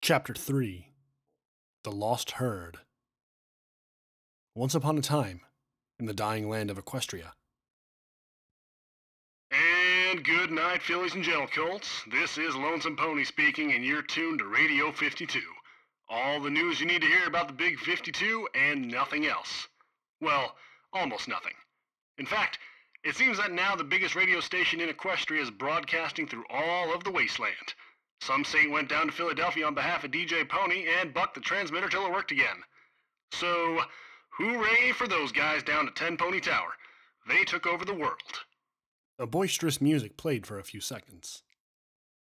Chapter 3 The Lost Herd. Once upon a time, in the dying land of Equestria. And good night, fillies and gentle colts. This is Lonesome Pony speaking, and you're tuned to Radio 52. All the news you need to hear about the Big 52 and nothing else. Well, almost nothing. In fact, it seems that now the biggest radio station in Equestria is broadcasting through all of the wasteland. Some say it went down to Philadelphia on behalf of DJ Pony and bucked the transmitter till it worked again. So, hooray for those guys down at 10 Pony Tower. They took over the world. A boisterous music played for a few seconds.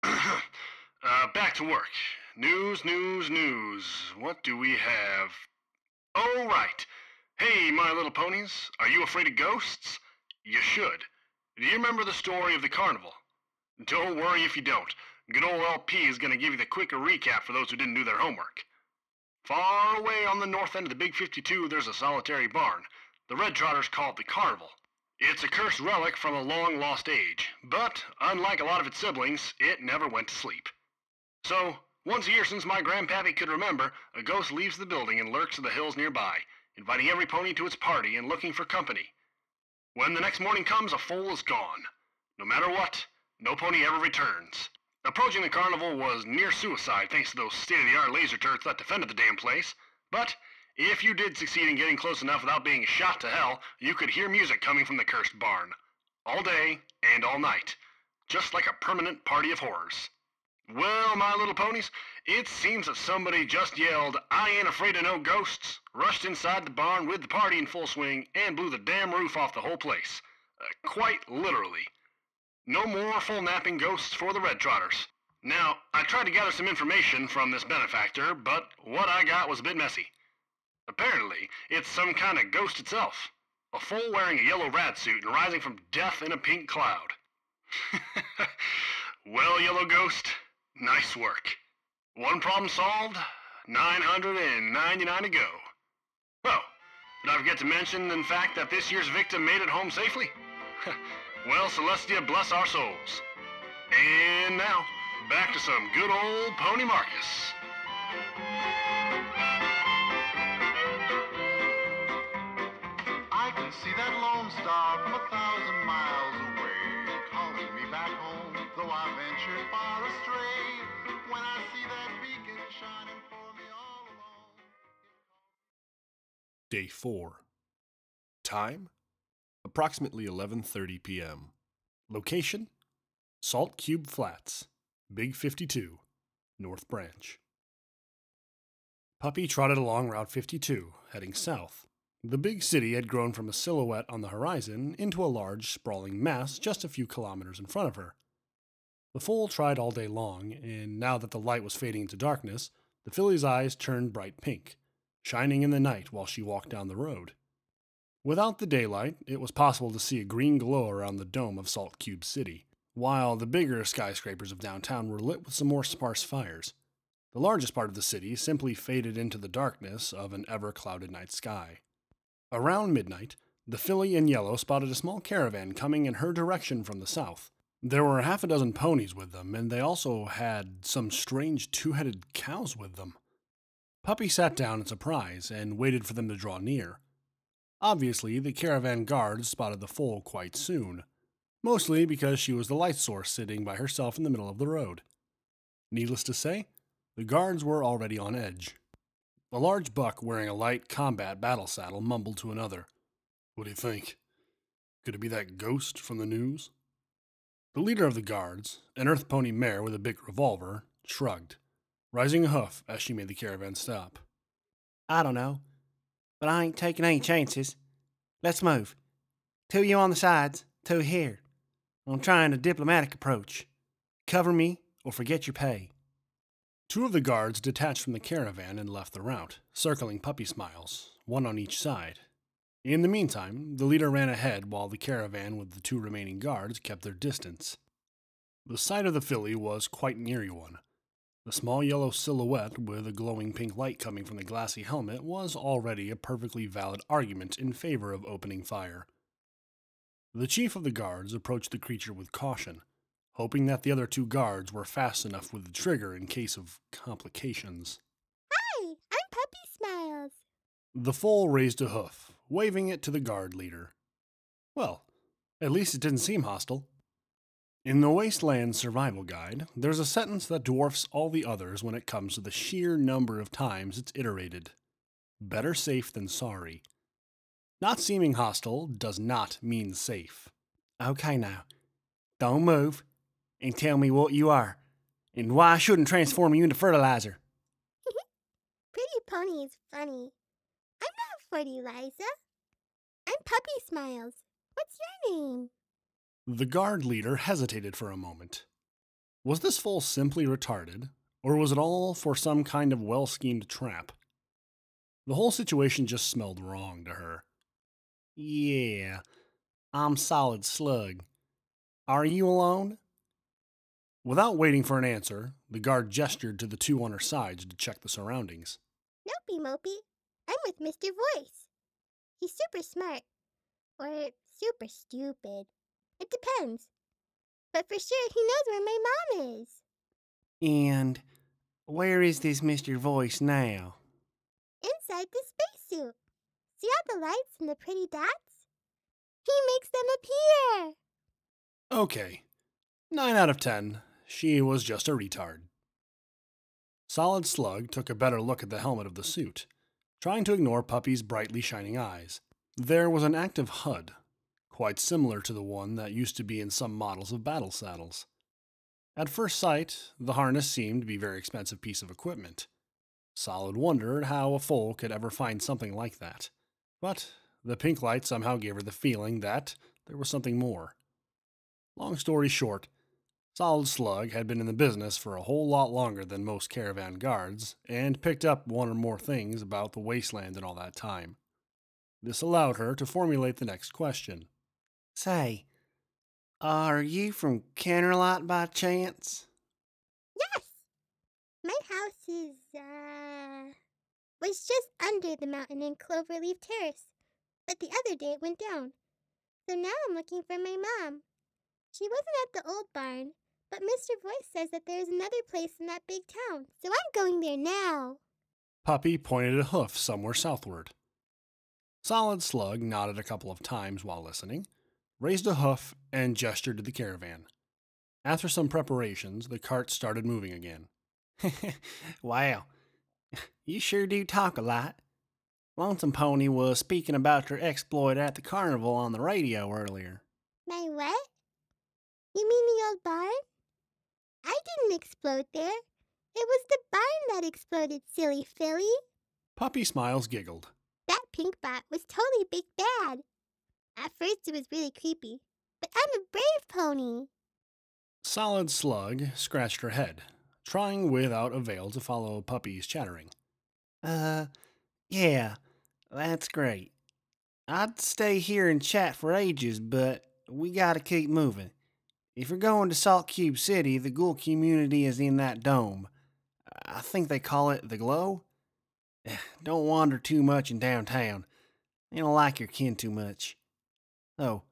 Back to work. News. What do we have? Oh, right. Hey, my little ponies, are you afraid of ghosts? You should. Do you remember the story of the carnival? Don't worry if you don't. Good old LP is going to give you the quicker recap for those who didn't do their homework. Far away on the north end of the Big 52, there's a solitary barn. The Red Trotters call it the Carnival. It's a cursed relic from a long-lost age, but unlike a lot of its siblings, it never went to sleep. So, once a year since my grandpappy could remember, a ghost leaves the building and lurks in the hills nearby, inviting every pony to its party and looking for company. When the next morning comes, a foal is gone. No matter what, no pony ever returns. Approaching the carnival was near suicide thanks to those state-of-the-art laser turrets that defended the damn place. But if you did succeed in getting close enough without being shot to hell, you could hear music coming from the cursed barn. All day and all night. Just like a permanent party of horrors. Well, my little ponies, it seems that somebody just yelled, "I ain't afraid of no ghosts," rushed inside the barn with the party in full swing, and blew the damn roof off the whole place. Quite literally. No more full-napping ghosts for the Red Trotters. Now, I tried to gather some information from this benefactor, but what I got was a bit messy. Apparently, it's some kind of ghost itself. A foal wearing a yellow rat suit and rising from death in a pink cloud. Well, Yellow Ghost, nice work. One problem solved, 999 to go. Oh, did I forget to mention, in fact, that this year's victim made it home safely? Well, Celestia bless our souls. And now, back to some good old Pony Marcus. I can see that lone star from 1,000 miles away, calling me back home, though I ventured far astray. When I see that beacon shining for me all alone. Day 4. Time? Approximately 11:30 p.m. Location? Salt Cube Flats, Big 52, North Branch. Puppy trotted along Route 52, heading south. The big city had grown from a silhouette on the horizon into a large, sprawling mass just a few kilometers in front of her. The foal tried all day long, and now that the light was fading into darkness, the filly's eyes turned bright pink, shining in the night while she walked down the road. Without the daylight, it was possible to see a green glow around the dome of Salt Cube City, while the bigger skyscrapers of downtown were lit with some more sparse fires. The largest part of the city simply faded into the darkness of an ever-clouded night sky. Around midnight, the filly in yellow spotted a small caravan coming in her direction from the south. There were half a dozen ponies with them, and they also had some strange two-headed cows with them. Puppy sat down in surprise and waited for them to draw near. Obviously, the caravan guards spotted the foal quite soon, mostly because she was the light source sitting by herself in the middle of the road. Needless to say, the guards were already on edge. A large buck wearing a light combat battle saddle mumbled to another, "What do you think? Could it be that ghost from the news?" The leader of the guards, an earth pony mare with a big revolver, shrugged, raising a hoof as she made the caravan stop. "I don't know, but I ain't taking any chances. Let's move. Two of you on the sides, two here. I'm trying a diplomatic approach. Cover me or forget your pay." Two of the guards detached from the caravan and left the route, circling Puppysmiles, one on each side. In the meantime, the leader ran ahead while the caravan with the two remaining guards kept their distance. The sight of the filly was quite an eerie one. The small yellow silhouette with a glowing pink light coming from the glassy helmet was already a perfectly valid argument in favor of opening fire. The chief of the guards approached the creature with caution, hoping that the other two guards were fast enough with the trigger in case of complications. Hi, I'm Puppysmiles. The foal raised a hoof, waving it to the guard leader. Well, at least it didn't seem hostile. In the Wasteland Survival Guide, there's a sentence that dwarfs all the others when it comes to the sheer number of times it's iterated. Better safe than sorry. Not seeming hostile does not mean safe. Okay now, don't move, and tell me what you are, and why I shouldn't transform you into fertilizer. Pretty pony is funny. I'm not funny, Liza. I'm Puppysmiles. What's your name? The guard leader hesitated for a moment. Was this foal simply retarded, or was it all for some kind of well-schemed trap? The whole situation just smelled wrong to her. Yeah, I'm Solid Slug. Are you alone? Without waiting for an answer, the guard gestured to the two on her sides to check the surroundings. Nopey Mopey. I'm with Mr. Voice. He's super smart. Or super stupid. It depends. But for sure, he knows where my mom is. And where is this Mr. Voice now? Inside the spacesuit. See all the lights and the pretty dots? He makes them appear. Okay, 9 out of 10. She was just a retard. Solid Slug took a better look at the helmet of the suit, trying to ignore Puppy's brightly shining eyes. There was an active HUD, quite similar to the one that used to be in some models of battle saddles. At first sight, the harness seemed to be a very expensive piece of equipment. Solid wondered how a foal could ever find something like that. But the pink light somehow gave her the feeling that there was something more. Long story short, Solid Slug had been in the business for a whole lot longer than most caravan guards, and picked up one or more things about the wasteland in all that time. This allowed her to formulate the next question. Say, are you from Canterlot by chance? Yes. My house was just under the mountain in Cloverleaf Terrace. But the other day it went down. So now I'm looking for my mom. She wasn't at the old barn, but Mr. Voice says that there's another place in that big town. So I'm going there now. Puppy pointed a hoof somewhere southward. Solid Slug nodded a couple of times while listening, raised a hoof, and gestured to the caravan. After some preparations, the cart started moving again. Wow, you sure do talk a lot. Lonesome Pony was speaking about your exploit at the carnival on the radio earlier. My what? You mean the old barn? I didn't explode there. It was the barn that exploded, silly filly. Puppysmiles giggled. That pink bot was totally big bad. At first it was really creepy, but I'm a brave pony. Solid Slug scratched her head, trying without avail to follow Puppy's chattering. Yeah, that's great. I'd stay here and chat for ages, but we gotta keep moving. If you're going to Salt Cube City, the ghoul community is in that dome. I think they call it the Glow. Don't wander too much in downtown. They don't like your kin too much. Oh,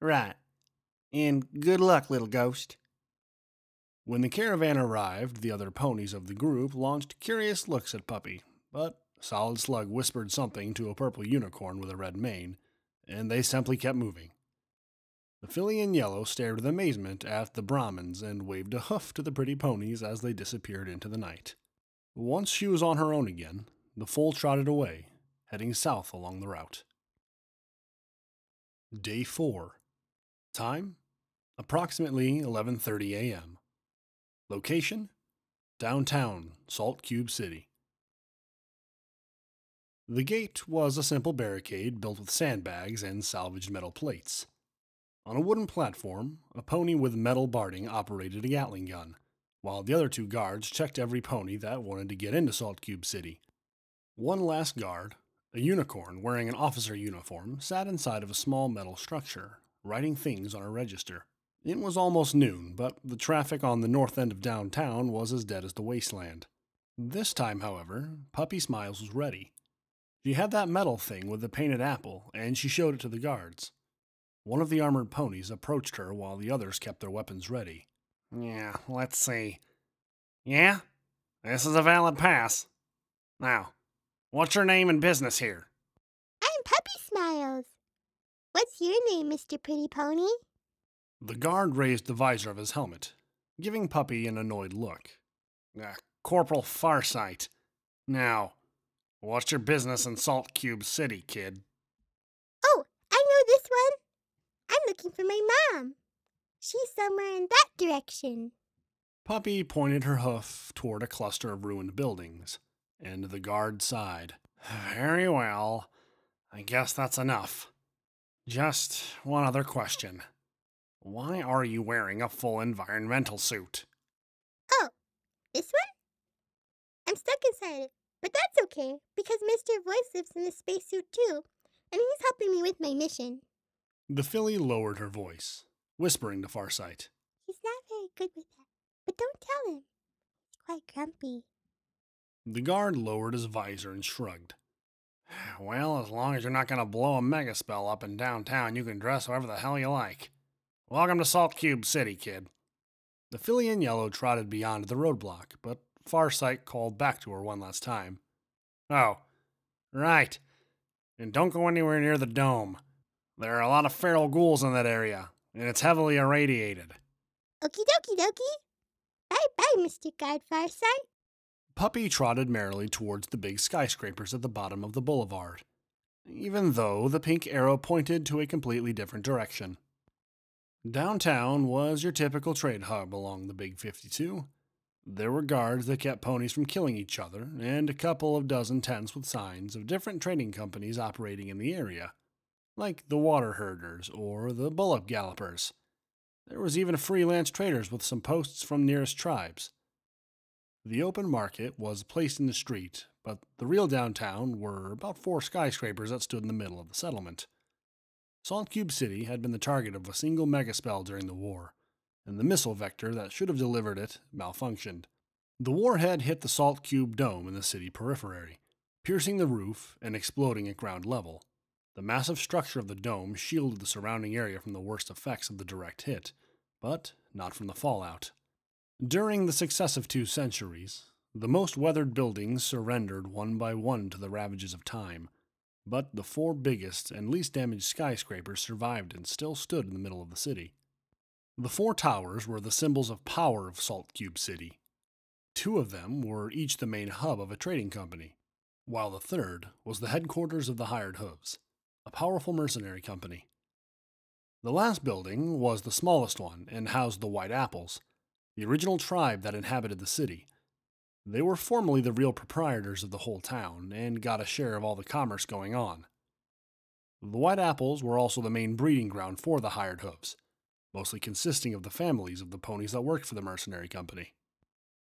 right. And good luck, little ghost. When the caravan arrived, the other ponies of the group launched curious looks at Puppy, but Solid Slug whispered something to a purple unicorn with a red mane, and they simply kept moving. The filly in yellow stared with amazement at the Brahmins and waved a hoof to the pretty ponies as they disappeared into the night. Once she was on her own again, the foal trotted away, heading south along the route. Day 4. Time? Approximately 11:30 a.m. Location? Downtown, Salt Cube City. The gate was a simple barricade built with sandbags and salvaged metal plates. On a wooden platform, a pony with metal barding operated a Gatling gun, while the other two guards checked every pony that wanted to get into Salt Cube City. One last guard, a unicorn wearing an officer uniform, sat inside of a small metal structure, writing things on a register. It was almost noon, but the traffic on the north end of downtown was as dead as the wasteland. This time, however, Puppysmiles was ready. She had that metal thing with the painted apple, and she showed it to the guards. One of the armored ponies approached her while the others kept their weapons ready. Yeah, let's see. Yeah? This is a valid pass. Now, what's your name and business here? I'm Puppysmiles. What's your name, Mr. Pretty Pony? The guard raised the visor of his helmet, giving Puppy an annoyed look. Corporal Farsight. Now, what's your business in Salt Cube City, kid? Oh, I know this one. I'm looking for my mom. She's somewhere in that direction. Puppy pointed her hoof toward a cluster of ruined buildings, and the guard sighed. Very well. I guess that's enough. Just one other question. Why are you wearing a full environmental suit? Oh, this one? I'm stuck inside it, but that's okay, because Mr. Voice lives in the spacesuit too, and he's helping me with my mission. The filly lowered her voice, whispering to Farsight. He's not very good with that, but don't tell him. He's quite grumpy. The guard lowered his visor and shrugged. Well, as long as you're not going to blow a mega spell up in downtown, you can dress however the hell you like. Welcome to Salt Cube City, kid. The filly in yellow trotted beyond the roadblock, but Farsight called back to her one last time. Oh, right. And don't go anywhere near the dome. There are a lot of feral ghouls in that area, and it's heavily irradiated. Okie dokie dokie. Bye-bye, Mr. Guard Farsight. Puppy trotted merrily towards the big skyscrapers at the bottom of the boulevard, even though the pink arrow pointed to a completely different direction. Downtown was your typical trade hub along the Big 52. There were guards that kept ponies from killing each other, and a couple of dozen tents with signs of different trading companies operating in the area, like the Water Herders or the Bullock Gallopers. There was even freelance traders with some posts from nearest tribes. The open market was placed in the street, but the real downtown were about 4 skyscrapers that stood in the middle of the settlement. Salt Cube City had been the target of a single megaspell during the war, and the missile vector that should have delivered it malfunctioned. The warhead hit the Salt Cube dome in the city periphery, piercing the roof and exploding at ground level. The massive structure of the dome shielded the surrounding area from the worst effects of the direct hit, but not from the fallout. During the successive 2 centuries, the most weathered buildings surrendered one by one to the ravages of time, but the 4 biggest and least damaged skyscrapers survived and still stood in the middle of the city. The 4 towers were the symbols of power of Salt Cube City. 2 of them were each the main hub of a trading company, while the 3rd was the headquarters of the Hired Hooves, a powerful mercenary company. The last building was the smallest one and housed the White Apples, the original tribe that inhabited the city. They were formerly the real proprietors of the whole town and got a share of all the commerce going on. The White Apples were also the main breeding ground for the Hired Hooves, mostly consisting of the families of the ponies that worked for the mercenary company.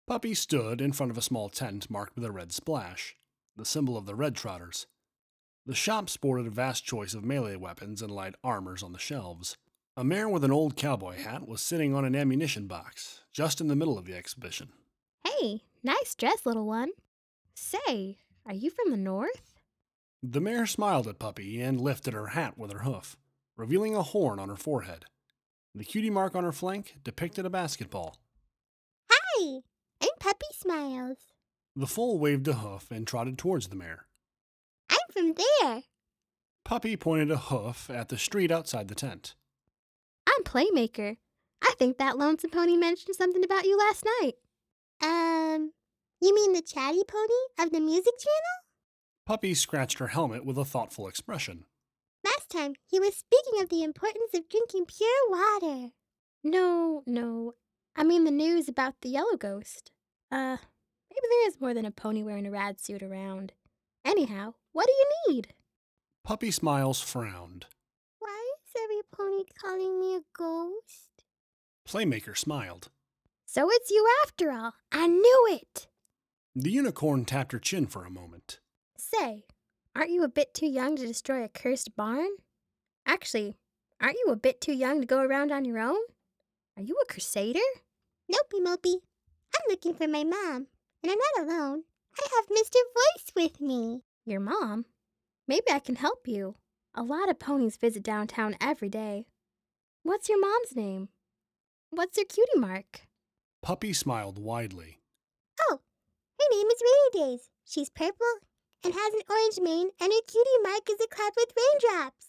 Puppy stood in front of a small tent marked with a red splash, the symbol of the Red Trotters. The shop sported a vast choice of melee weapons and light armors on the shelves. A mare with an old cowboy hat was sitting on an ammunition box, just in the middle of the exhibition. Hey, nice dress, little one. Say, are you from the north? The mare smiled at Puppy and lifted her hat with her hoof, revealing a horn on her forehead. The cutie mark on her flank depicted a basketball. Hi, I'm Puppysmiles. The foal waved a hoof and trotted towards the mare. I'm from there. Puppy pointed a hoof at the street outside the tent. I'm Playmaker. I think that lonesome pony mentioned something about you last night. You mean the chatty pony of the music channel? Puppy scratched her helmet with a thoughtful expression. Last time, he was speaking of the importance of drinking pure water. No. I mean the news about the yellow ghost. Maybe there is more than a pony wearing a rad suit around. Anyhow, what do you need? Puppysmiles frowned. Why is every pony calling me a ghost? Playmaker smiled. So it's you after all. I knew it. The unicorn tapped her chin for a moment. Say, aren't you a bit too young to destroy a cursed barn? Actually, aren't you a bit too young to go around on your own? Are you a crusader? Nopey mopey. I'm looking for my mom, and I'm not alone. I have Mr. Voice with me. Your mom? Maybe I can help you. A lot of ponies visit downtown every day. What's your mom's name? What's her cutie mark? Puppy smiled widely. Oh, her name is Rainy Days. She's purple and has an orange mane, and her cutie mark is a cloud with raindrops.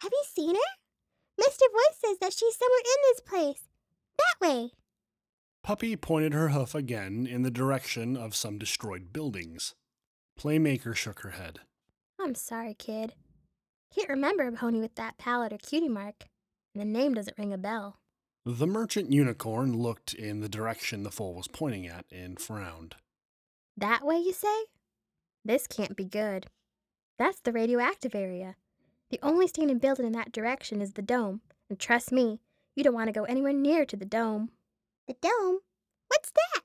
Have you seen her? Mr. Voice says that she's somewhere in this place. That way. Puppy pointed her hoof again in the direction of some destroyed buildings. Playmaker shook her head. I'm sorry, kid. Can't remember a pony with that pallid or cutie mark, and the name doesn't ring a bell. The merchant unicorn looked in the direction the foal was pointing at and frowned. That way, you say? This can't be good. That's the radioactive area. The only standing building in that direction is the dome, and trust me, you don't want to go anywhere near to the dome. The dome? What's that?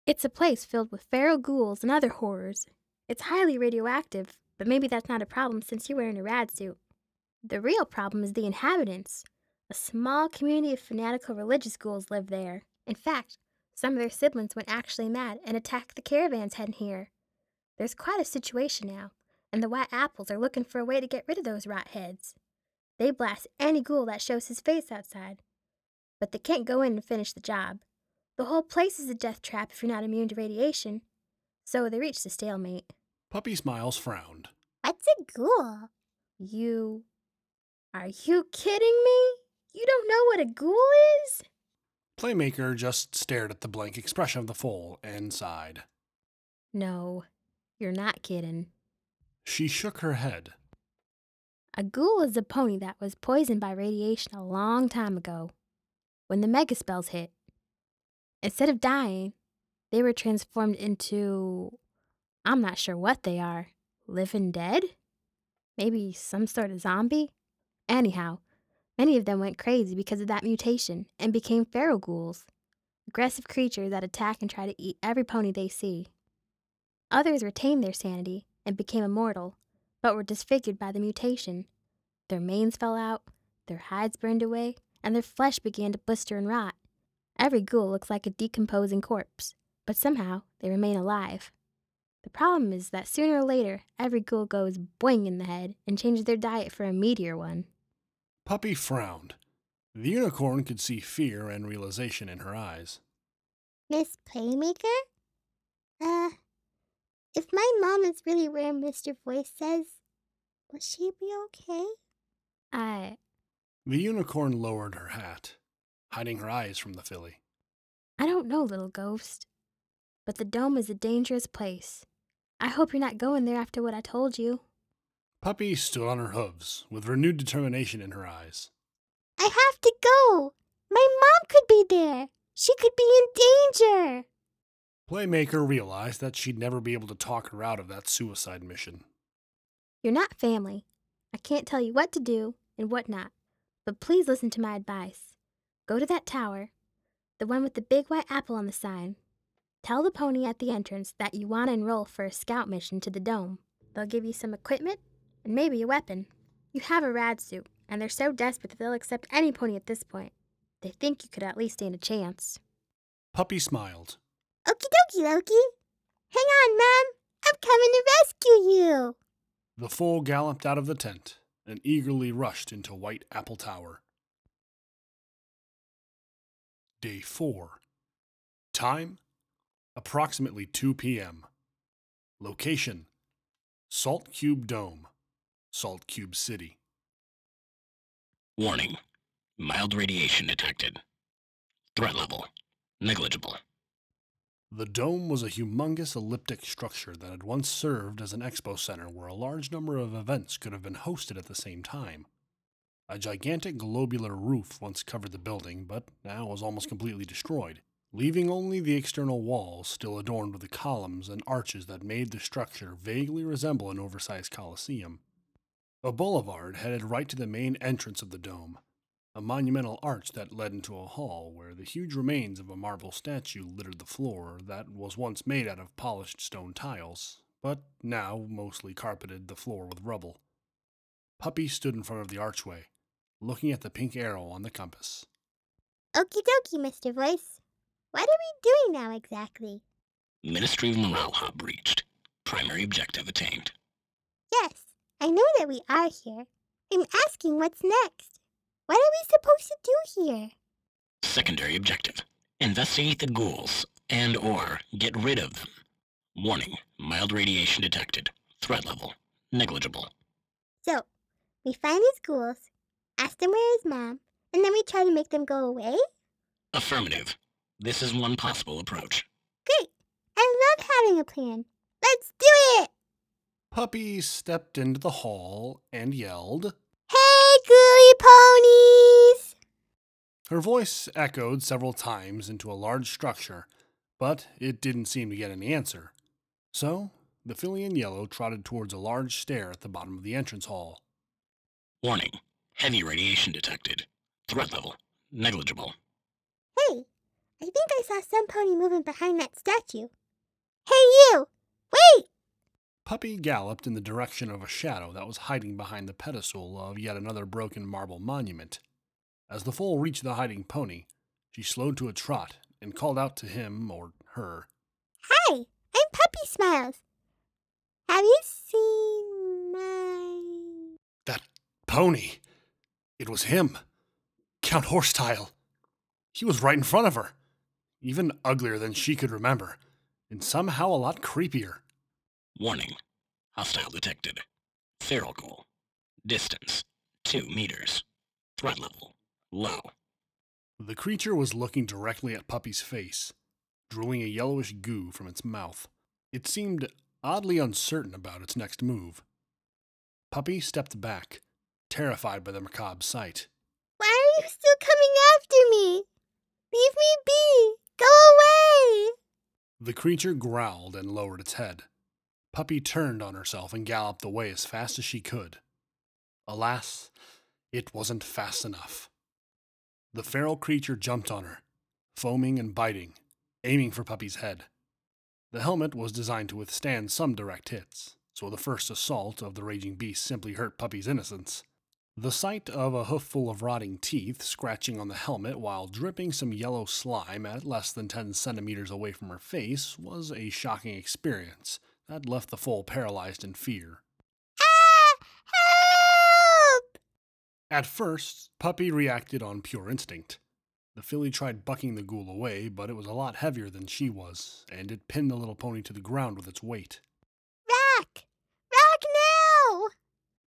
It's a place filled with feral ghouls and other horrors. It's highly radioactive, but maybe that's not a problem since you're wearing a rad suit. The real problem is the inhabitants. A small community of fanatical religious ghouls live there. In fact, some of their siblings went actually mad and attacked the caravans heading here. There's quite a situation now, and the White Apples are looking for a way to get rid of those rot heads. They blast any ghoul that shows his face outside. But they can't go in and finish the job. The whole place is a death trap if you're not immune to radiation. So they reached a stalemate. Puppysmiles frowned. What's a ghoul? Are you kidding me? You don't know what a ghoul is? Playmaker just stared at the blank expression of the foal and sighed. No, you're not kidding. She shook her head. A ghoul is a pony that was poisoned by radiation a long time ago, when the megaspells hit. Instead of dying, they were transformed into... I'm not sure what they are. Living dead? Maybe some sort of zombie? Anyhow, many of them went crazy because of that mutation and became feral ghouls, aggressive creatures that attack and try to eat every pony they see. Others retained their sanity and became immortal, but were disfigured by the mutation. Their manes fell out, their hides burned away, and their flesh began to blister and rot. Every ghoul looks like a decomposing corpse, but somehow they remain alive. The problem is that sooner or later, every ghoul goes boing in the head and changes their diet for a meatier one. Puppy frowned. The unicorn could see fear and realization in her eyes. Miss Playmaker? If my mom is really where Mr. Voice says, will she be okay? The unicorn lowered her hat, hiding her eyes from the filly. I don't know, little ghost, but the dome is a dangerous place. I hope you're not going there after what I told you. Puppy stood on her hooves, with renewed determination in her eyes. I have to go! My mom could be there! She could be in danger! Playmaker realized that she'd never be able to talk her out of that suicide mission. You're not family. I can't tell you what to do and what not, but please listen to my advice. Go to that tower, the one with the big white apple on the sign. Tell the pony at the entrance that you want to enroll for a scout mission to the dome. They'll give you some equipment and maybe a weapon. You have a rad suit, and they're so desperate that they'll accept any pony at this point. They think you could at least stand a chance. Puppy smiled. Okie dokie, Loki. Hang on, Mom. I'm coming to rescue you. The foal galloped out of the tent and eagerly rushed into White Apple Tower. Day 4. Time, approximately 2 p.m. Location, Salt Cube Dome, Salt Cube City. Warning. Mild radiation detected. Threat level, negligible. The dome was a humongous elliptic structure that had once served as an expo center where a large number of events could have been hosted at the same time. A gigantic globular roof once covered the building, but now was almost completely destroyed, leaving only the external walls still adorned with the columns and arches that made the structure vaguely resemble an oversized coliseum. A boulevard headed right to the main entrance of the dome, a monumental arch that led into a hall where the huge remains of a marble statue littered the floor that was once made out of polished stone tiles, but now mostly carpeted the floor with rubble. Puppy stood in front of the archway, looking at the pink arrow on the compass. Okie dokie, Mr. Voice. What are we doing now exactly? Ministry of Morale Hub reached. Primary objective attained. Yes, I know that we are here. I'm asking what's next. What are we supposed to do here? Secondary objective. Investigate the ghouls and/or get rid of them. Warning, mild radiation detected. Threat level, negligible. So, we find his ghouls, ask them where his mom, and then we try to make them go away? Affirmative. This is one possible approach. Great! I love having a plan. Let's do it! Puppy stepped into the hall and yelled, Hey, ghouly ponies! Her voice echoed several times into a large structure, but it didn't seem to get any answer. So, the filly in yellow trotted towards a large stair at the bottom of the entrance hall. Warning, heavy radiation detected. Threat level, negligible. Hey, I think I saw some pony moving behind that statue. Hey, you! Wait! Puppy galloped in the direction of a shadow that was hiding behind the pedestal of yet another broken marble monument. As the foal reached the hiding pony, she slowed to a trot and called out to him or her. Hi, I'm Puppysmiles. Have you seen my... That pony! It was him! Count Horsetail! He was right in front of her, even uglier than she could remember, and somehow a lot creepier. Warning, hostile detected. Feral ghoul. Distance, 2 meters. Threat level, low. The creature was looking directly at Puppy's face, drooling a yellowish goo from its mouth. It seemed oddly uncertain about its next move. Puppy stepped back, terrified by the macabre sight. Why are you still coming after me? Leave me be! Go away! The creature growled and lowered its head. Puppy turned on herself and galloped away as fast as she could. Alas, it wasn't fast enough. The feral creature jumped on her, foaming and biting, aiming for Puppy's head. The helmet was designed to withstand some direct hits, so the first assault of the raging beast simply hurt Puppy's innocence. The sight of a hoofful of rotting teeth scratching on the helmet while dripping some yellow slime at less than 10 centimeters away from her face was a shocking experience that left the foal paralyzed in fear. Ah! Help! At first, Puppy reacted on pure instinct. The filly tried bucking the ghoul away, but it was a lot heavier than she was, and it pinned the little pony to the ground with its weight. Rack! Rack now!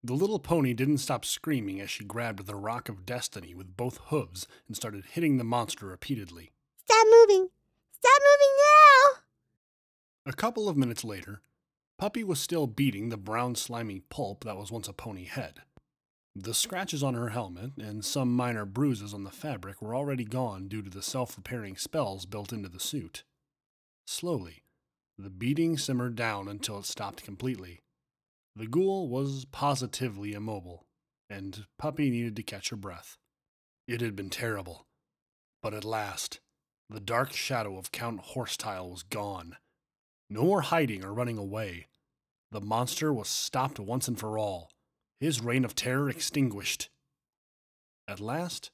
The little pony didn't stop screaming as she grabbed the Rock of Destiny with both hooves and started hitting the monster repeatedly. Stop moving! Stop moving now! A couple of minutes later, Puppy was still beating the brown slimy pulp that was once a pony head. The scratches on her helmet and some minor bruises on the fabric were already gone due to the self-repairing spells built into the suit. Slowly, the beating simmered down until it stopped completely. The ghoul was positively immobile, and Puppy needed to catch her breath. It had been terrible, but at last, the dark shadow of Count Horsetail was gone. No more hiding or running away. The monster was stopped once and for all, his reign of terror extinguished. At last,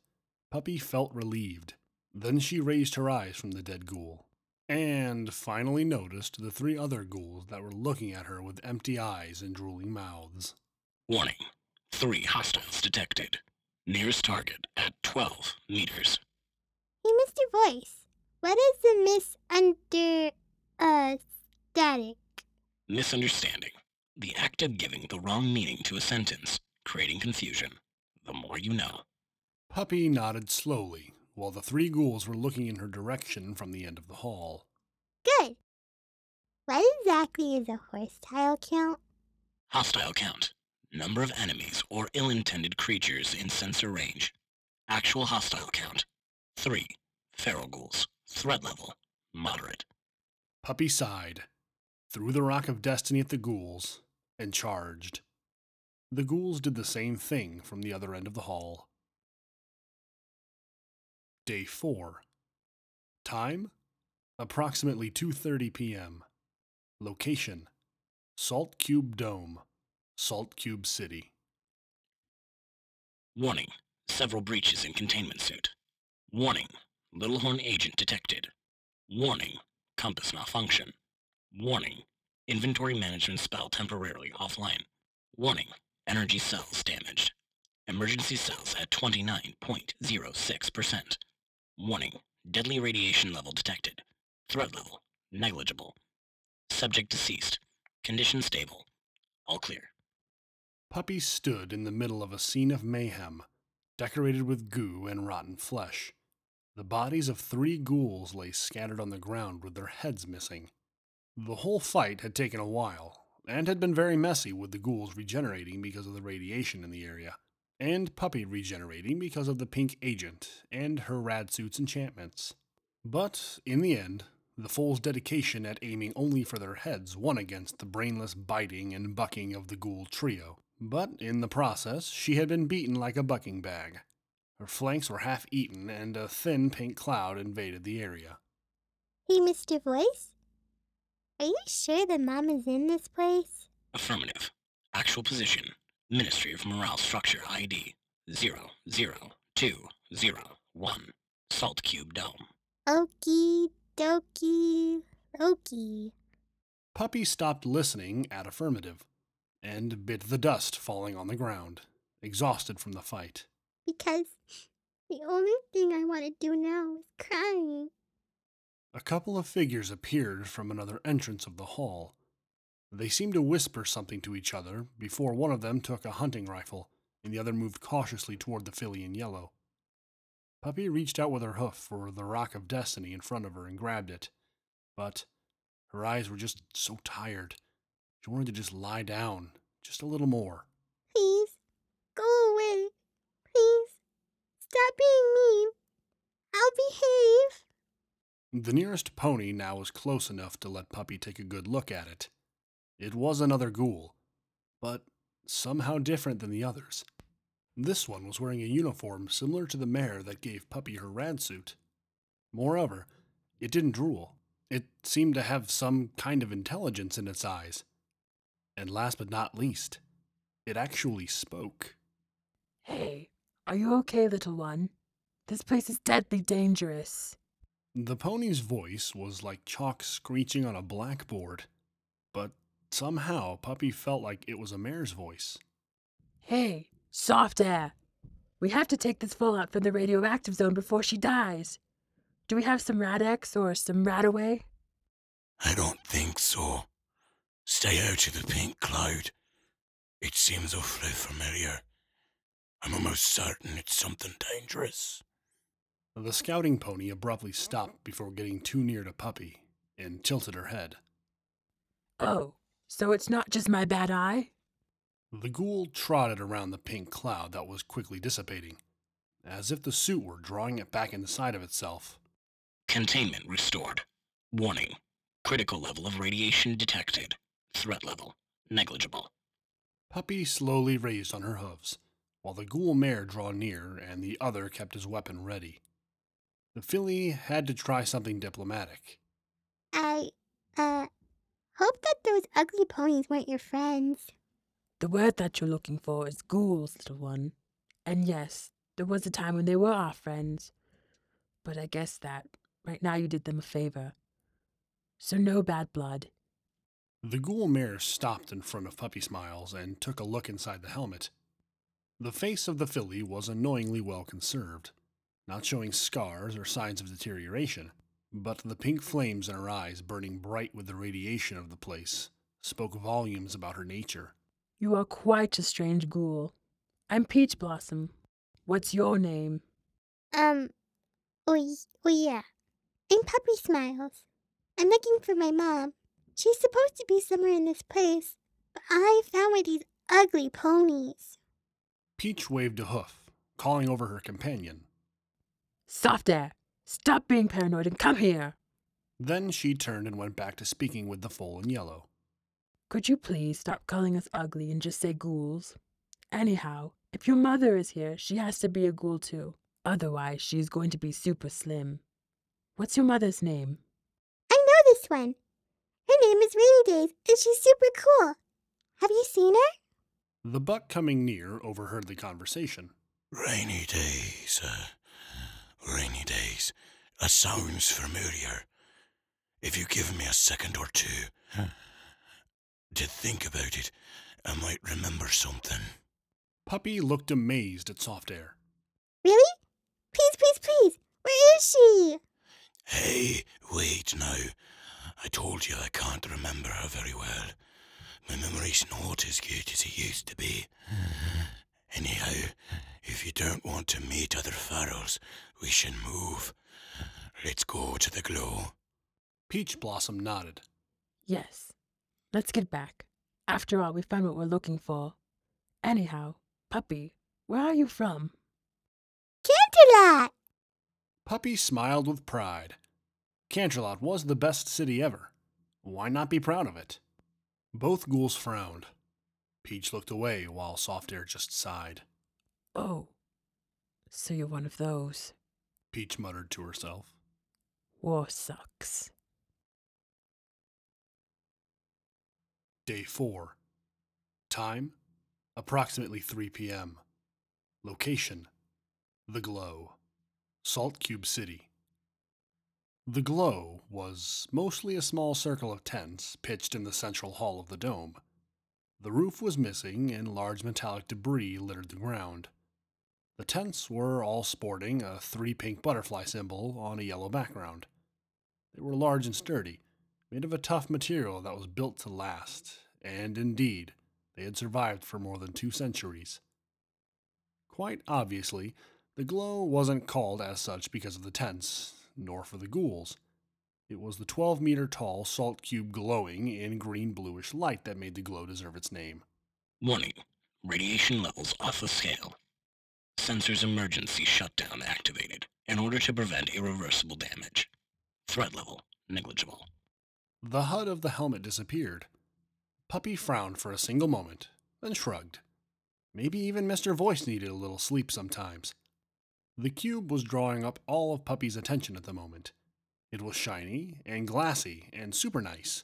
Puppy felt relieved. Then she raised her eyes from the dead ghoul, and finally noticed the 3 other ghouls that were looking at her with empty eyes and drooling mouths. Warning, 3 hostiles detected. Nearest target at 12 meters. Hey, Mr. Voice, what is the static? Misunderstanding. The act of giving the wrong meaning to a sentence, creating confusion. The more you know. Puppy nodded slowly, while the 3 ghouls were looking in her direction from the end of the hall. Good. What exactly is a horsetail count? Hostile count. Number of enemies or ill-intended creatures in sensor range. Actual hostile count. 3. Feral ghouls. Threat level, moderate. Puppy sighed, threw the Rock of Destiny at the ghouls, and charged. The ghouls did the same thing from the other end of the hall. Day 4. Time? Approximately 2:30 p.m. Location? Salt Cube Dome, Salt Cube City. Warning, several breaches in containment suit. Warning, Little Horn agent detected. Warning, compass malfunction. Warning, inventory management spell temporarily offline. Warning, energy cells damaged. Emergency cells at 29.06%. Warning, Deadly radiation level detected. Threat level negligible. Subject deceased. Condition stable. All clear. Puppy stood in the middle of a scene of mayhem, decorated with goo and rotten flesh. The bodies of 3 ghouls lay scattered on the ground with their heads missing. The whole fight had taken a while, and had been very messy, with the ghouls regenerating because of the radiation in the area, and Puppy regenerating because of the pink agent and her rad suit's enchantments. But, in the end, the foal's dedication at aiming only for their heads won against the brainless biting and bucking of the ghoul trio. But, in the process, she had been beaten like a bucking bag. Her flanks were half eaten, and a thin pink cloud invaded the area. Hey, Mr. Voice? Are you sure the mom is in this place? Affirmative. Actual position. Ministry of Morale Structure ID 00201. Salt Cube Dome. Okie dokie okie. Puppy stopped listening at affirmative, and bit the dust falling on the ground, exhausted from the fight. Because the only thing I want to do now is crying. A couple of figures appeared from another entrance of the hall. They seemed to whisper something to each other before one of them took a hunting rifle and the other moved cautiously toward the filly in yellow. Puppy reached out with her hoof for the rock of destiny in front of her and grabbed it, but her eyes were just so tired. She wanted to just lie down, just a little more. Please, go away. Please, stop being mean. I'll behave. The nearest pony now was close enough to let Puppy take a good look at it. It was another ghoul, but somehow different than the others. This one was wearing a uniform similar to the mare that gave Puppy her rad suit. Moreover, it didn't drool. It seemed to have some kind of intelligence in its eyes. And last but not least, it actually spoke. Hey, are you okay, little one? This place is deadly dangerous. The pony's voice was like chalk screeching on a blackboard, but somehow Puppy felt like it was a mare's voice. Hey, soft air. We have to take this foal out from the radioactive zone before she dies. Do we have some Rad-X or some Radaway? I don't think so. Stay out of the pink cloud. It seems awfully familiar. I'm almost certain it's something dangerous. The scouting pony abruptly stopped before getting too near to Puppy and tilted her head. Oh, so it's not just my bad eye? The ghoul trotted around the pink cloud that was quickly dissipating, as if the suit were drawing it back inside of itself. Containment restored. Warning. Critical level of radiation detected. Threat level negligible. Puppy slowly raised on her hooves, while the ghoul mare drew near and the other kept his weapon ready. The filly had to try something diplomatic. I, hope that those ugly ponies weren't your friends. The word that you're looking for is ghouls, little one. And yes, there was a time when they were our friends. But I guess that right now you did them a favor. So no bad blood. The ghoul mare stopped in front of Puppysmiles and took a look inside the helmet. The face of the filly was annoyingly well conserved, not showing scars or signs of deterioration, but the pink flames in her eyes burning bright with the radiation of the place spoke volumes about her nature. You are quite a strange ghoul. I'm Peach Blossom. What's your name? Oh yeah. I'm Puppysmiles. I'm looking for my mom. She's supposed to be somewhere in this place, but I found one of these ugly ponies. Peach waved a hoof, calling over her companion. Soft air. Stop being paranoid and come here. Then she turned and went back to speaking with the foal in yellow. Could you please stop calling us ugly and just say ghouls? Anyhow, if your mother is here, she has to be a ghoul too. Otherwise, she's going to be super slim. What's your mother's name? I know this one. Her name is Rainy Days, and she's super cool. Have you seen her? The buck coming near overheard the conversation. Rainy days. That sounds familiar. If you give me a second or two to think about it, I might remember something. Puppy looked amazed at Soft Air. Really? Please, please, please. Where is she? Hey, wait now. I told you I can't remember her very well. My memory's not as good as it used to be. Anyhow, if you don't want to meet other pharaohs, we should move. Let's go to the glow. Peach Blossom nodded. Yes. Let's get back. After all, we found what we're looking for. Anyhow, Puppy, where are you from? Canterlot! Puppy smiled with pride. Canterlot was the best city ever. Why not be proud of it? Both ghouls frowned. Peach looked away while Soft Air just sighed. Oh, so you're one of those. Peach muttered to herself. War sucks. Day 4. Time, approximately 3 p.m. Location, The Glow, Salt Cube City. The Glow was mostly a small circle of tents pitched in the central hall of the dome. The roof was missing and large metallic debris littered the ground. The tents were all sporting a 3 pink butterfly symbol on a yellow background. They were large and sturdy, made of a tough material that was built to last, and indeed, they had survived for more than 2 centuries. Quite obviously, the Glow wasn't called as such because of the tents, nor for the ghouls. It was the 12-meter-tall salt cube glowing in green-bluish light that made the Glow deserve its name. Warning. Radiation levels off the scale. Sensors emergency shutdown activated in order to prevent irreversible damage. Threat level negligible. The HUD of the helmet disappeared. Puppy frowned for a single moment, then shrugged. Maybe even Mr. Voice needed a little sleep sometimes. The cube was drawing up all of Puppy's attention at the moment. It was shiny and glassy and super nice.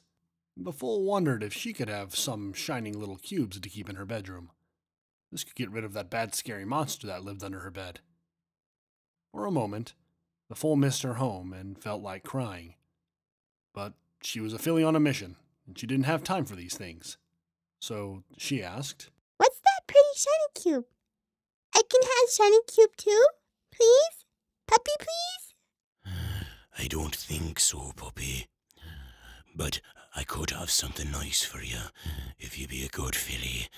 The Fool wondered if she could have some shining little cubes to keep in her bedroom. This could get rid of that bad scary monster that lived under her bed. For a moment, the Fool missed her home and felt like crying. But she was a filly on a mission, and she didn't have time for these things. So she asked, What's that pretty shiny cube? I can have shiny cube too? Please? Puppy, please? I don't think so, Puppy. But I could have something nice for you, if you be a good filly.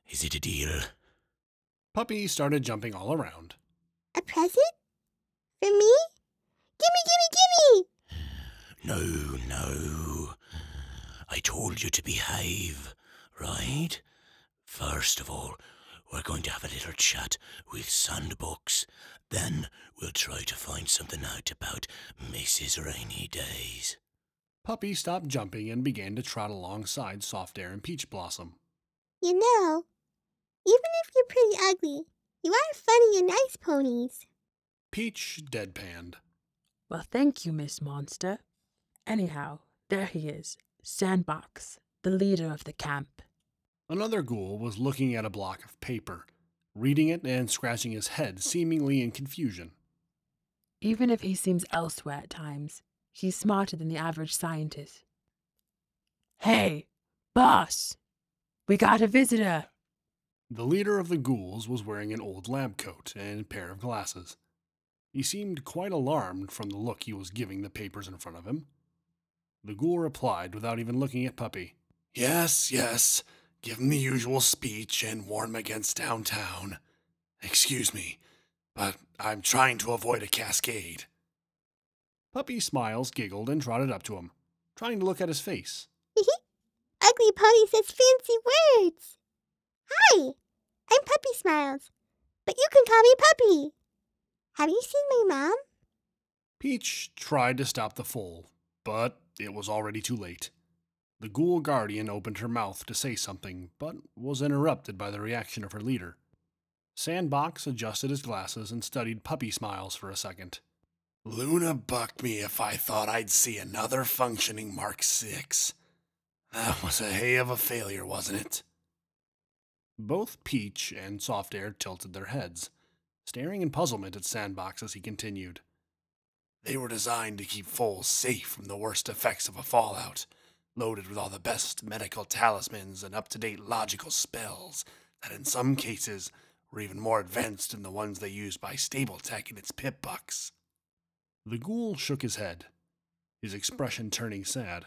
Is it a deal? Puppy started jumping all around. A present? For me? Gimme, gimme, gimme! No. I told you to behave, right? First of all, we're going to have a little chat with Sandbox. Then we'll try to find something out about Mrs. Rainy Days. Puppy stopped jumping and began to trot alongside Soft Air and Peach Blossom. You know, even if you're pretty ugly, you are funny and nice ponies. Peach deadpanned. Well, thank you, Miss Monster. Anyhow, there he is, Sandbox, the leader of the camp. Another ghoul was looking at a block of paper, reading it and scratching his head seemingly in confusion. Even if he seems elsewhere at times, he's smarter than the average scientist. Hey, boss! We got a visitor! The leader of the ghouls was wearing an old lab coat and a pair of glasses. He seemed quite alarmed from the look he was giving the papers in front of him. The ghoul replied without even looking at Puppy. Yes. Give him the usual speech and warn him against downtown. Excuse me, but I'm trying to avoid a cascade. Puppysmiles giggled and trotted up to him, trying to look at his face. Ugly pony says fancy words. Hi, I'm Puppysmiles, but you can call me Puppy. Have you seen my mom? Peach tried to stop the foal, but it was already too late. The ghoul guardian opened her mouth to say something, but was interrupted by the reaction of her leader. Sandbox adjusted his glasses and studied Puppysmiles for a second. Luna bucked me if I thought I'd see another functioning Mark 6. That was a hay of a failure, wasn't it? Both Peach and Soft Air tilted their heads, staring in puzzlement at Sandbox as he continued. They were designed to keep foals safe from the worst effects of a fallout, loaded with all the best medical talismans and up-to-date logical spells that in some cases were even more advanced than the ones they used by Stable Tech and its pip bucks. The ghoul shook his head, his expression turning sad.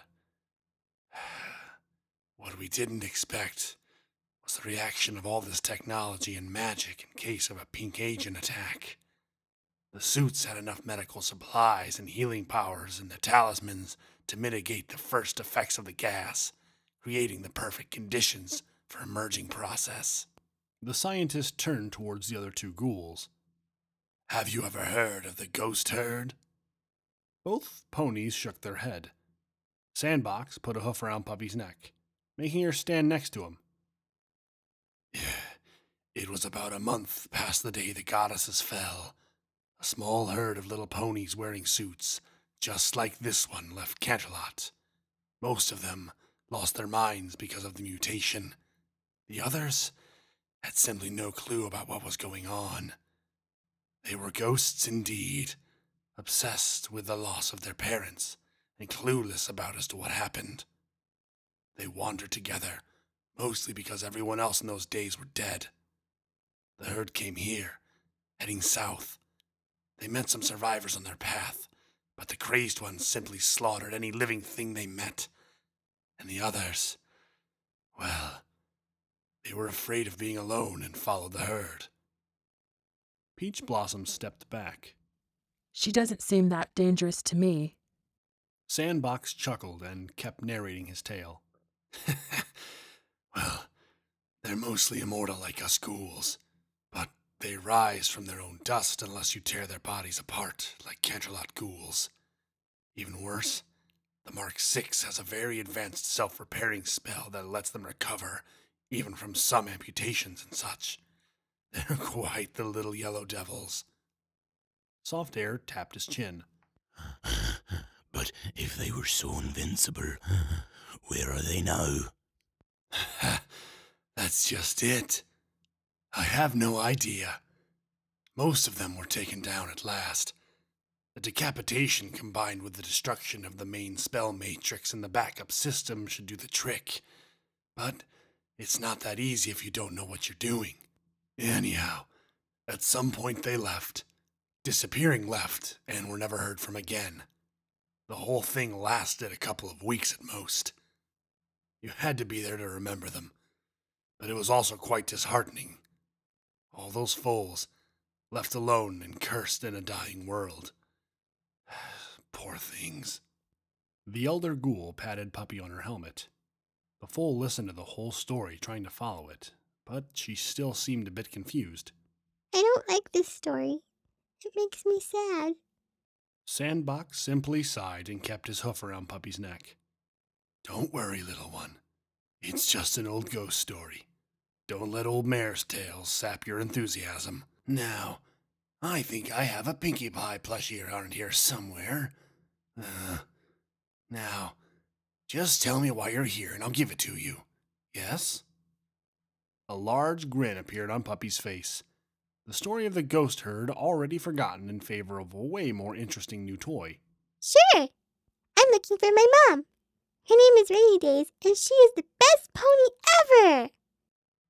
What we didn't expect was the reaction of all this technology and magic in case of a pink agent attack. The suits had enough medical supplies and healing powers and the talismans to mitigate the first effects of the gas, creating the perfect conditions for a merging process. The scientist turned towards the other two ghouls. Have you ever heard of the ghost herd? Both ponies shook their head. Sandbox put a hoof around Puppy's neck, making her stand next to him. Yeah, it was about a month past the day the goddesses fell. A small herd of little ponies wearing suits, just like this one, left Canterlot. Most of them lost their minds because of the mutation. The others had simply no clue about what was going on. They were ghosts indeed, obsessed with the loss of their parents and clueless about as to what happened. They wandered together, mostly because everyone else in those days were dead. The herd came here, heading south. They met some survivors on their path, but the crazed ones simply slaughtered any living thing they met. And the others, well, they were afraid of being alone and followed the herd. Peach Blossom stepped back. She doesn't seem that dangerous to me. Sandbox chuckled and kept narrating his tale. Well, they're mostly immortal like us ghouls, but they rise from their own dust unless you tear their bodies apart like Canterlot ghouls. Even worse, the Mark VI has a very advanced self-repairing spell that lets them recover, even from some amputations and such. They're quite the little yellow devils. Soft Air tapped his chin. But if they were so invincible, where are they now? That's just it. I have no idea. Most of them were taken down at last. The decapitation combined with the destruction of the main spell matrix and the backup system should do the trick. But it's not that easy if you don't know what you're doing. Anyhow, at some point they left. Disappearing left, and were never heard from again. The whole thing lasted a couple of weeks at most. You had to be there to remember them, but it was also quite disheartening. All those foals, left alone and cursed in a dying world. Poor things. The elder ghoul patted Puppy on her helmet. The foal listened to the whole story, trying to follow it, but she still seemed a bit confused. I don't like this story. It makes me sad. Sandbox simply sighed and kept his hoof around Puppy's neck. Don't worry, little one. It's just an old ghost story. Don't let old mare's tales sap your enthusiasm. Now, I think I have a Pinkie Pie plushie around here somewhere. Now, just tell me why you're here and I'll give it to you. Yes? A large grin appeared on Puppy's face. The story of the ghost herd already forgotten in favor of a way more interesting new toy. Sure. I'm looking for my mom. Her name is Rainy Days, and she is the best pony ever.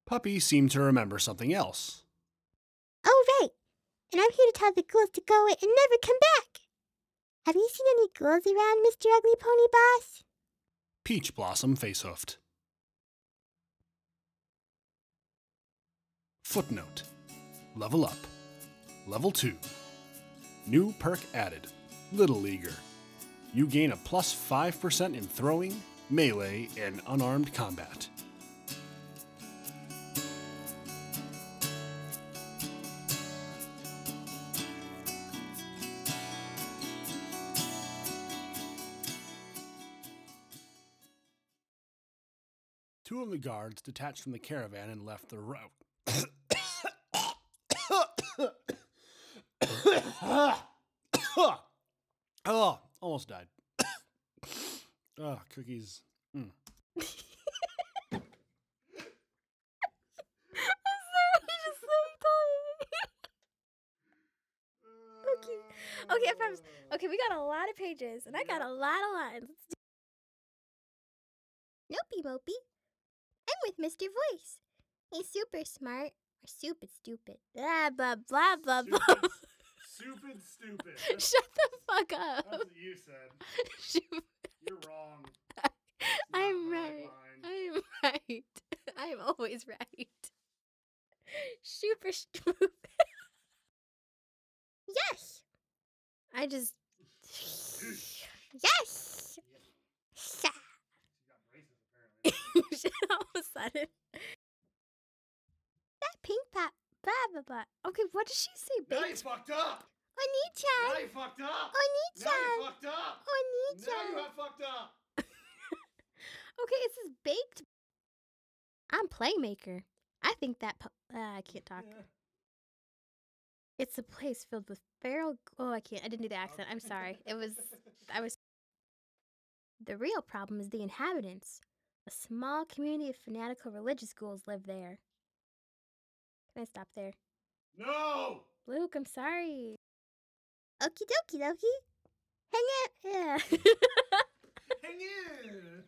Puppy seemed to remember something else. Oh, right. And I'm here to tell the ghouls to go away and never come back. Have you seen any ghouls around, Mr. Ugly Pony Boss? Peach Blossom face-hoofed. Footnote. Level up. Level 2. New perk added. Little Leaguer. You gain a plus 5% in throwing, melee, and unarmed combat. Two of the guards detached from the caravan and left the route. Oh, almost died. Oh, cookies. I'm sorry, just Okay, I promise. Okay, we got a lot of pages, and I got a lot of lines. Nopey Mopey. I'm with Mr. Voice. He's super smart, or super stupid. Blah, blah, blah, blah, blah. Stupid. Shut the fuck up. That's what you said. You're wrong. I'm right. I'm right. I'm always right. Super stupid. Yes! I just. Yes! She got braces, apparently. All of a sudden. That pink pop. Blah, blah, blah. Okay, what did she say? Now you Baked? fucked up. Oni-chan! Now you fucked up. Oni-chan! Now you fucked up. Oni-chan! Now you have fucked up. Okay, it says baked. I'm Playmaker. I think that. I can't talk. Yeah. It's a place filled with feral. Oh, I can't. I didn't do the accent. I'm sorry. I was. The real problem is the inhabitants. A small community of fanatical religious ghouls live there. Can I stop there? No. Luke, I'm sorry. Okie dokie dokie. Hang out. Yeah. Hang in.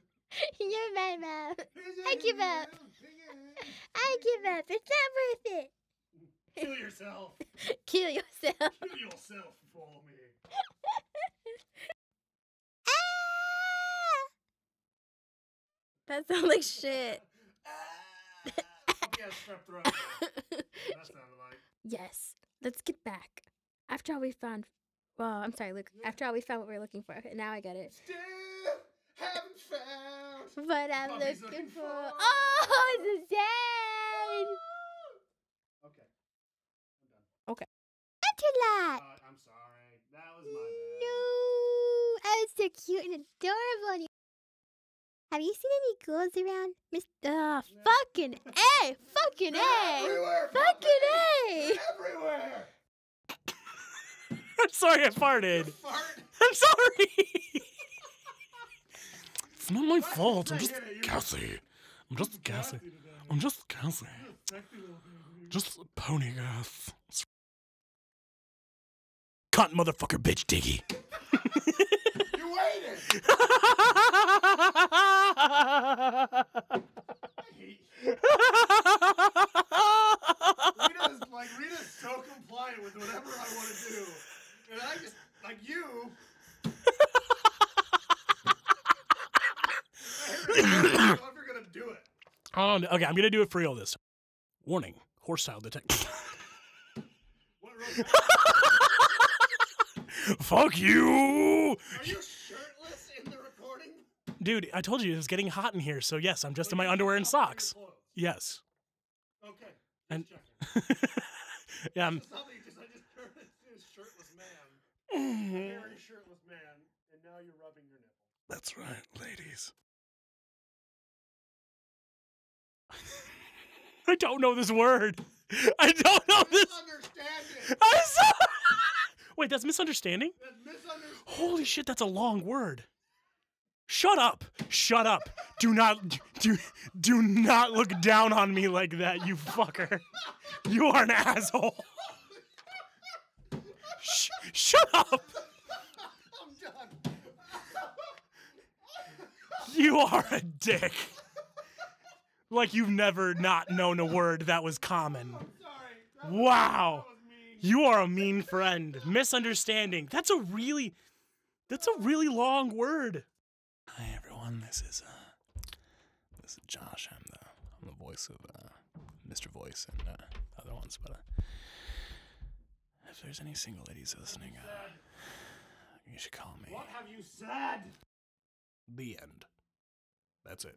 You're my mom. I give up. I give up. It's not worth it. Kill yourself. Kill yourself. Kill yourself and follow me. Ah! That sounds like shit. Yeah, strep throat. That sounded like. Yes. Let's get back. After all we found. Well, I'm sorry, Luke. After all we found what we were looking for. Okay, now I get it. Still haven't found What I'm Puppy's looking for. for. Oh, it's a sad. Okay. I'm done. Interlot. I'm sorry. That was my bad. No. Oh, it's so cute and adorable. Have you seen any ghouls around? Fucking A! Fucking A! Everywhere, Fucking Puppy. A! Everywhere. I'm sorry I farted. Fart. I'm sorry. It's not my fault. I'm I just get it, you're gassy. I'm just gassy. today. I'm just gassy. Sexy little baby. Just pony gas. Cunt motherfucker bitch diggy. You waited. Rita's so compliant with whatever I want to do, and I just you. I don't know if you're gonna do it. Oh, no. Okay, I'm gonna do it for real this time. Warning: horse style detective. What road? Fuck you! Are you shirtless in the recording? Dude, I told you it was getting hot in here, so yes, I'm just in my underwear and socks. Yes. Okay. And checking. yeah, I just heard it says shirtless man. Hairy shirtless man, and now you're rubbing your nipple. that's right, ladies. I don't know this word. I don't know this. Misunderstanding. I'm sorry. Wait, that's misunderstanding? That's misunderstanding. Holy shit, that's a long word. Shut up. Shut up. Do not look down on me like that, you fucker. You are an asshole. Shut up. I'm done. You are a dick. Like you've never not known a word that was common. I'm sorry. Wow. That was mean. You are a mean friend. Misunderstanding. That's a really long word. Hi everyone. This is Josh. I'm the voice of Mr. Voice and other ones. But if there's any single ladies listening, you should call me. What have you said? The end. That's it.